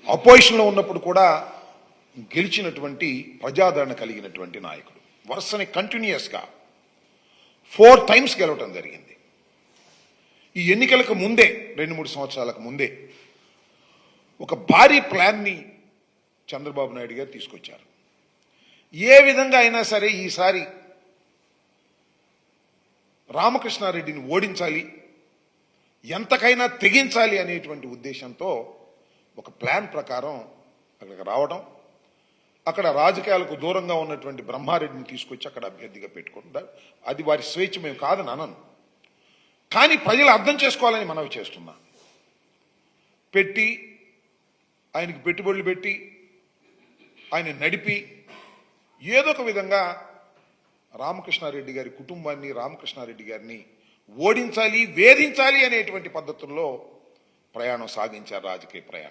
అపోజిషన్లో ఉన్నప్పుడు కూడా గెలిచినటువంటి ప్రజాదరణ కలిగినటువంటి నాయకుడు. వరుసని కంటిన్యూస్గా 4 times గెలవటం జరిగింది. ఈ ఎన్నికలకు ముందే 2-3 సంవత్సరాలకు ముందే ఒక భారీ ప్లాన్ని చంద్రబాబు నాయుడు గారు తీసుకొచ్చారు. ఏ విధంగా అయినా సరే ఈసారి రామకృష్ణారెడ్డిని ఓడించాలి, ఎంతకైనా తెగించాలి అనేటువంటి ఉద్దేశంతో ఒక ప్లాన్ ప్రకారం అక్కడికి రావడం, అక్కడ రాజకీయాలకు దూరంగా ఉన్నటువంటి బ్రహ్మారెడ్డిని తీసుకొచ్చి అక్కడ అభ్యర్థిగా పెట్టుకుంటారు. అది వారి స్వేచ్ఛ, మేము కాదని అనను. కానీ ప్రజలు అర్థం చేసుకోవాలని మనవి చేస్తున్నా. పెట్టి ఆయనకి పెట్టుబడులు పెట్టి ఆయన నడిపి ఏదో ఒక విధంగా రామకృష్ణారెడ్డి గారి కుటుంబాన్ని, రామకృష్ణారెడ్డి గారిని ఓడించాలి, వేధించాలి అనేటువంటి పద్ధతుల్లో ప్రయాణం సాగించారు, రాజకీయ ప్రయాణం.